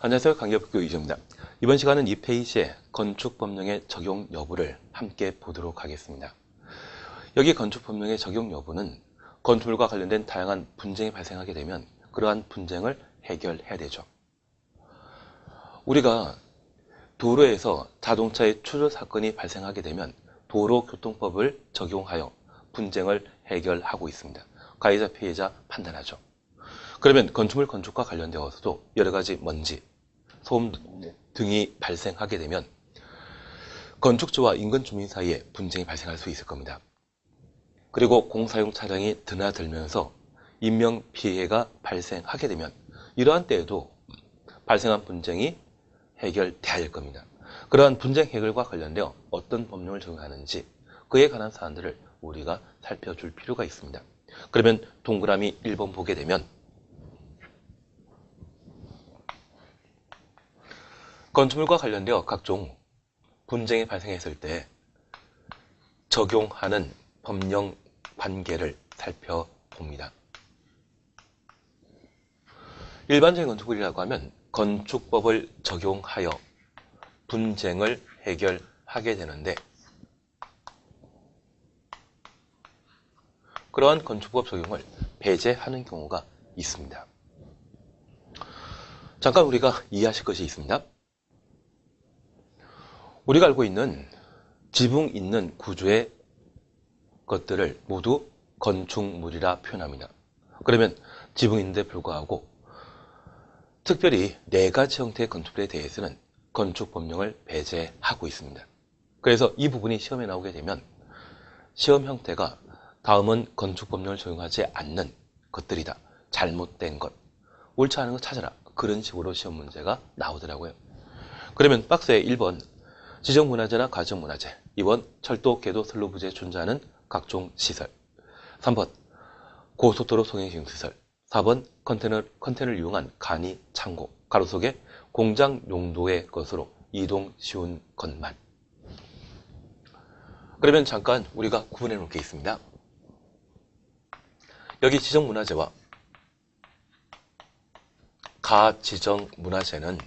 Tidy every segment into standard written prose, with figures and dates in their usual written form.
안녕하세요. 강력교 이정입니다. 이번 시간은 이 페이지의 건축법령의 적용 여부를 함께 보도록 하겠습니다. 여기 건축법령의 적용 여부는 건축물과 관련된 다양한 분쟁이 발생하게 되면 그러한 분쟁을 해결해야 되죠. 우리가 도로에서 자동차의 추돌 사건이 발생하게 되면 도로교통법을 적용하여 분쟁을 해결하고 있습니다. 가해자, 피해자 판단하죠. 그러면 건축물 건축과 관련되어서도 여러 가지 먼지, 소음 등이 발생하게 되면 건축주와 인근 주민 사이에 분쟁이 발생할 수 있을 겁니다. 그리고 공사용 차량이 드나들면서 인명피해가 발생하게 되면 이러한 때에도 발생한 분쟁이 해결돼야 할 겁니다. 그러한 분쟁 해결과 관련되어 어떤 법령을 적용하는지 그에 관한 사안들을 우리가 살펴줄 필요가 있습니다. 그러면 동그라미 1번 보게 되면 건축물과 관련되어 각종 분쟁이 발생했을 때 적용하는 법령 관계를 살펴봅니다. 일반적인 건축물이라고 하면 건축법을 적용하여 분쟁을 해결하게 되는데 그러한 건축법 적용을 배제하는 경우가 있습니다. 잠깐 우리가 이해하실 것이 있습니다. 우리가 알고 있는 지붕 있는 구조의 것들을 모두 건축물이라 표현합니다. 그러면 지붕 있는데 불구하고 특별히 4가지 형태의 건축물에 대해서는 건축법령을 배제하고 있습니다. 그래서 이 부분이 시험에 나오게 되면 시험 형태가 다음은 건축법령을 적용하지 않는 것들이다. 잘못된 것, 옳지 않은 것 찾아라. 그런 식으로 시험 문제가 나오더라고요. 그러면 박스에 1번 지정문화재나 가정문화재, 2번 철도, 궤도, 선로 부지에 존재하는 각종 시설, 3번 고속도로 통행시설, 4번 컨테이너를 이용한 간이 창고, 가로 속에 공장 용도의 것으로 이동 쉬운 것만. 그러면 잠깐 우리가 구분해 놓을 게 있습니다. 여기 지정문화재와 가지정문화재는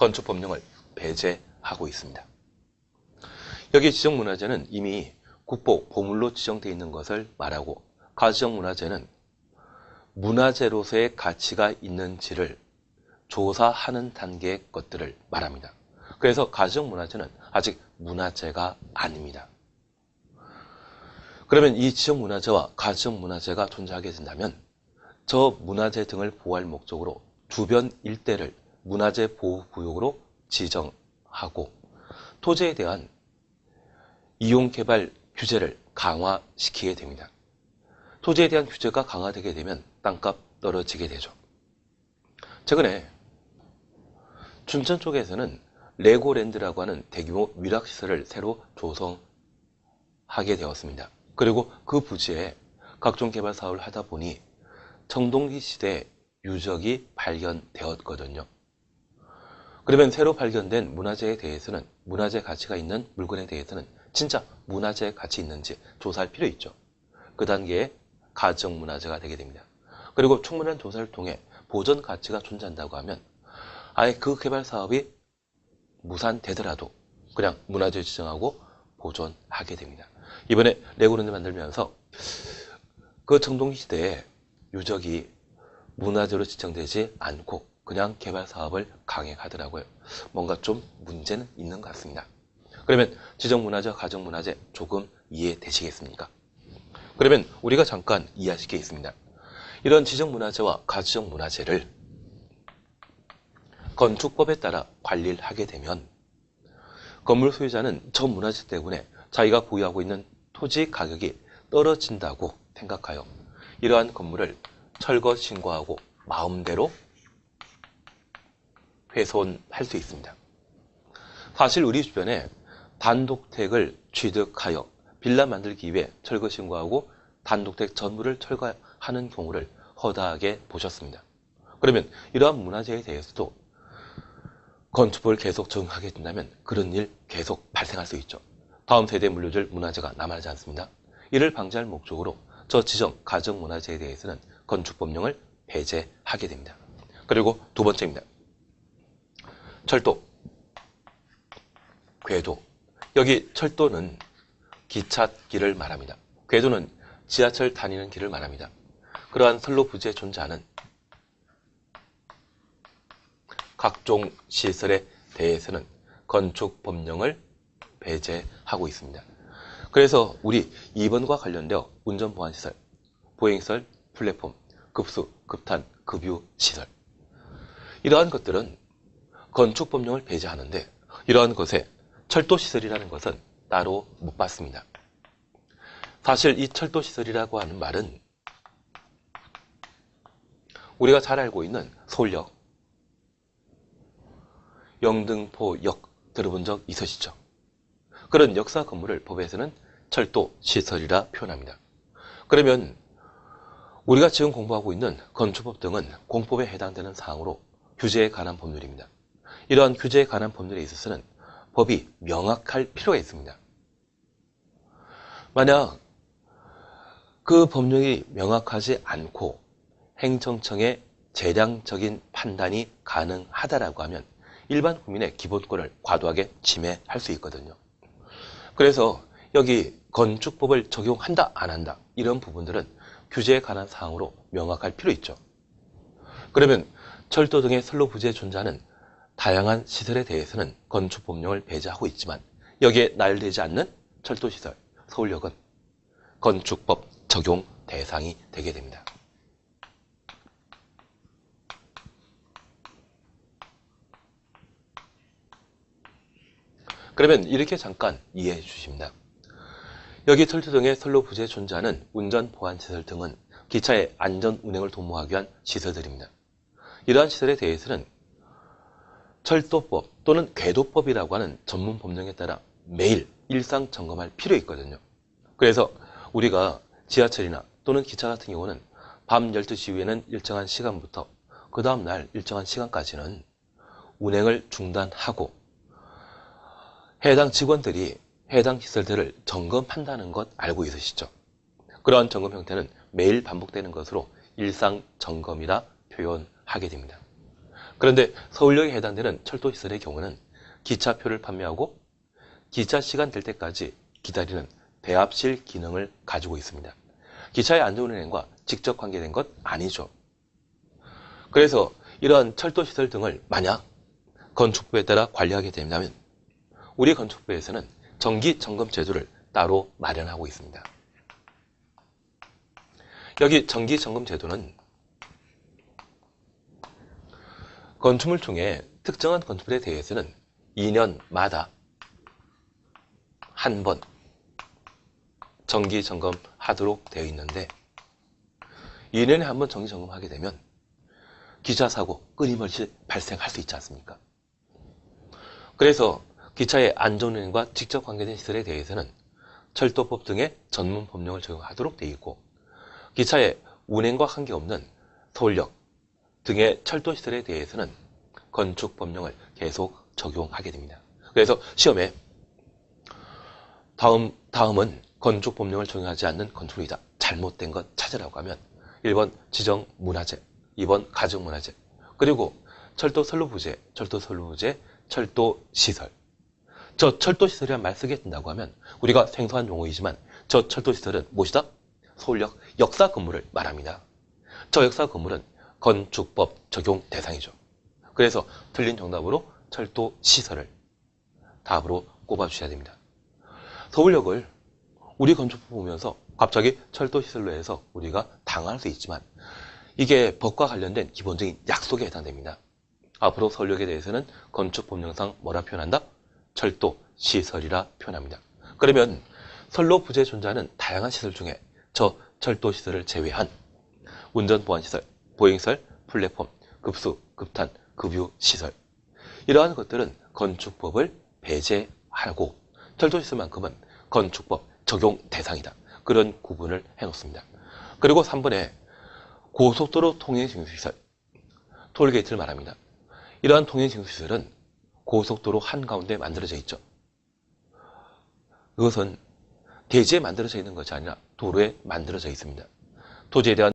건축법령을 배제하고 있습니다. 여기 지정문화재는 이미 국보, 보물로 지정되어 있는 것을 말하고 가지정문화재는 문화재로서의 가치가 있는지를 조사하는 단계의 것들을 말합니다. 그래서 가지정문화재는 아직 문화재가 아닙니다. 그러면 이 지정문화재와 가지정문화재가 존재하게 된다면 저 문화재 등을 보호할 목적으로 주변 일대를 문화재 보호구역으로 지정하고 토지에 대한 이용개발 규제를 강화시키게 됩니다. 토지에 대한 규제가 강화되게 되면 땅값 떨어지게 되죠. 최근에 춘천 쪽에서는 레고랜드라고 하는 대규모 위락시설을 새로 조성하게 되었습니다. 그리고 그 부지에 각종 개발 사업을 하다 보니 청동기 시대의 유적이 발견되었거든요. 그러면 새로 발견된 문화재에 대해서는 문화재 가치가 있는 물건에 대해서는 진짜 문화재 가치 있는지 조사할 필요 있죠. 그 단계에 가정문화재가 되게 됩니다. 그리고 충분한 조사를 통해 보전 가치가 존재한다고 하면 아예 그 개발 사업이 무산되더라도 그냥 문화재 지정하고 보존하게 됩니다. 이번에 레고랜드 만들면서 그 청동기 시대에 유적이 문화재로 지정되지 않고 그냥 개발 사업을 강행하더라고요. 뭔가 좀 문제는 있는 것 같습니다. 그러면 지정문화재, 가정문화재 조금 이해되시겠습니까? 그러면 우리가 잠깐 이해하실 게 있습니다. 이런 지정문화재와 가정문화재를 건축법에 따라 관리를 하게 되면 건물 소유자는 저 문화재 때문에 자기가 보유하고 있는 토지 가격이 떨어진다고 생각하여 이러한 건물을 철거 신고하고 마음대로 훼손할 수 있습니다. 사실 우리 주변에 단독택을 취득하여 빌라 만들기 위해 철거 신고하고 단독택 전부를 철거하는 경우를 허다하게 보셨습니다. 그러면 이러한 문화재에 대해서도 건축법을 계속 적용하게 된다면 그런 일 계속 발생할 수 있죠. 다음 세대에 물려줄 문화재가 남아나지 않습니다. 이를 방지할 목적으로 저 지정 가정문화재에 대해서는 건축법령을 배제하게 됩니다. 그리고 두 번째입니다. 철도, 궤도. 여기 철도는 기찻길을 말합니다. 궤도는 지하철 다니는 길을 말합니다. 그러한 선로 부지에 존재하는 각종 시설에 대해서는 건축 법령을 배제하고 있습니다. 그래서 우리 2번과 관련되어 운전보안시설, 보행시설, 플랫폼, 급수, 급탄, 급유, 시설. 이러한 것들은 건축 법령을 배제하는데 이러한 것에 철도시설이라는 것은 따로 못 받습니다. 사실 이 철도시설이라고 하는 말은 우리가 잘 알고 있는 서울역, 영등포역 들어본 적 있으시죠? 그런 역사 건물을 법에서는 철도시설이라 표현합니다. 그러면 우리가 지금 공부하고 있는 건축법 등은 공법에 해당되는 사항으로 규제에 관한 법률입니다. 이러한 규제에 관한 법률에 있어서는 법이 명확할 필요가 있습니다. 만약 그 법령이 명확하지 않고 행정청의 재량적인 판단이 가능하다라고 하면 일반 국민의 기본권을 과도하게 침해할 수 있거든요. 그래서 여기 건축법을 적용한다 안 한다 이런 부분들은 규제에 관한 사항으로 명확할 필요 있죠. 그러면 철도 등의 선로 부지에 존재하는 다양한 시설에 대해서는 건축법령을 배제하고 있지만 여기에 나열되지 않는 철도시설, 서울역은 건축법 적용 대상이 되게 됩니다. 그러면 이렇게 잠깐 이해해 주십니다. 여기 철도 등의 선로 부지에 존재하는 운전보안시설 등은 기차의 안전 운행을 도모하기 위한 시설들입니다. 이러한 시설에 대해서는 철도법 또는 궤도법이라고 하는 전문 법령에 따라 매일 일상 점검할 필요 있거든요. 그래서 우리가 지하철이나 또는 기차 같은 경우는 밤 12시 이후에는 일정한 시간부터 그 다음날 일정한 시간까지는 운행을 중단하고 해당 직원들이 해당 시설들을 점검한다는 것 알고 있으시죠? 그러한 점검 형태는 매일 반복되는 것으로 일상 점검이라 표현하게 됩니다. 그런데 서울역에 해당되는 철도시설의 경우는 기차표를 판매하고 기차 시간 될 때까지 기다리는 대합실 기능을 가지고 있습니다. 기차의 안전운행과 직접 관계된 것 아니죠. 그래서 이러한 철도시설 등을 만약 건축법에 따라 관리하게 된다면 우리 건축법에서는 정기점검 제도를 따로 마련하고 있습니다. 여기 정기점검 제도는 건축물 중에 특정한 건축물에 대해서는 2년마다 한 번 정기점검하도록 되어 있는데 2년에 한 번 정기점검하게 되면 기차사고 끊임없이 발생할 수 있지 않습니까? 그래서 기차의 안전운행과 직접 관계된 시설에 대해서는 철도법 등의 전문 법령을 적용하도록 되어 있고 기차의 운행과 관계없는 서울역 등의 철도시설에 대해서는 건축법령을 계속 적용하게 됩니다. 그래서 시험에 다음은 건축법령을 적용하지 않는 건축물이다. 잘못된 것 찾으라고 하면 1번 지정문화재, 2번 가정문화재, 그리고 철도 선로부재, 철도시설. 저 철도시설이란 말 쓰게 된다고 하면 우리가 생소한 용어이지만 저 철도시설은 무엇이다? 서울역 역사 건물을 말합니다. 저 역사 건물은 건축법 적용 대상이죠. 그래서 틀린 정답으로 철도시설을 답으로 꼽아주셔야 됩니다. 서울역을 우리 건축법 보면서 갑자기 철도시설로 해서 우리가 당할 수 있지만 이게 법과 관련된 기본적인 약속에 해당됩니다. 앞으로 서울역에 대해서는 건축법령상 뭐라 표현한다? 철도시설이라 표현합니다. 그러면 선로 부지에 존재하는 다양한 시설 중에 저 철도시설을 제외한 운전보안시설, 보행시설, 플랫폼, 급수, 급탄, 급유 시설 이러한 것들은 건축법을 배제하고 철도시설만큼은 건축법 적용 대상이다. 그런 구분을 해놓습니다. 그리고 3번에 고속도로 통행증수시설, 톨게이트를 말합니다. 이러한 통행증수시설은 고속도로 한가운데 만들어져 있죠. 그것은 대지에 만들어져 있는 것이 아니라 도로에 만들어져 있습니다. 토지에 대한